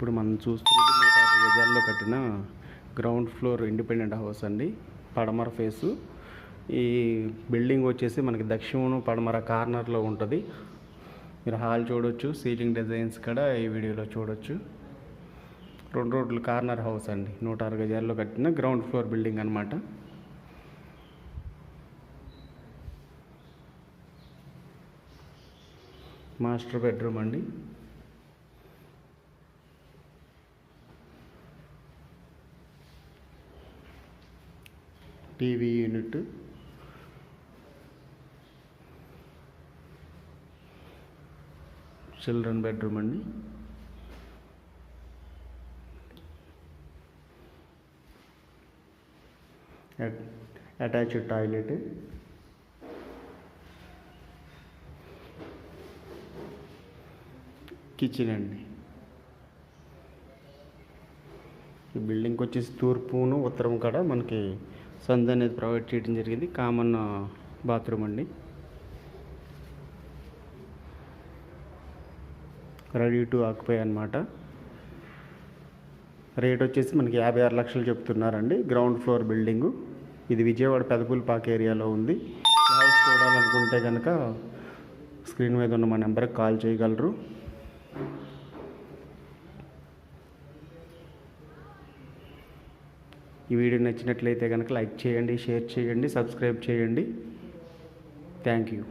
ఇప్పుడు మనం చూస్తున్నది 150 గజాల్లో కట్టిన గ్రౌండ్ ఫ్లోర్ ఇండిపెండెంట్ హౌస్ అండి. పడమర ఫేసు. ఈ బిల్డింగ్ వచ్చేసి మనకి దక్షిణం పడమర కార్నర్లో ఉంటుంది. మీరు హాల్ చూడొచ్చు, సీలింగ్ డిజైన్స్ కూడా ఈ వీడియోలో చూడొచ్చు. 2 రోడ్లు కార్నర్ హౌస్ అండి. 106 గజాల్లో కట్టిన గ్రౌండ్ ఫ్లోర్ బిల్డింగ్ అనమాట. మాస్టర్ బెడ్రూమ్ అండి. టీవీ యూనిట్, చిల్డ్రన్ బెడ్రూమ్ అండి. అటాచ్డ్ టాయిలెట్, కిచెన్ అండి. ఈ బిల్డింగ్కి వచ్చేసి తూర్పును ఉత్తరం కూడా మనకి సందు అనేది ప్రొవైడ్ చేయడం జరిగింది. కామన్ బాత్రూమ్ అండి. రెడీ టు ఆక్యుపై అనమాట. రేట్ వచ్చేసి మనకి 56 లక్షలు చెప్తున్నారండి. Ground floor building. ఇది విజయవాడ పెదపుల్పాక ఏరియాలో ఉంది. ఈ హౌస్ చూడాలనుకుంటే కనుక స్క్రీన్ మీద ఉన్న మా నెంబర్కి కాల్ చేయగలరు. ఈ వీడియో నచ్చినట్లయితే కనుక లైక్ చేయండి, షేర్ చేయండి, సబ్స్క్రైబ్ చేయండి. Thank you.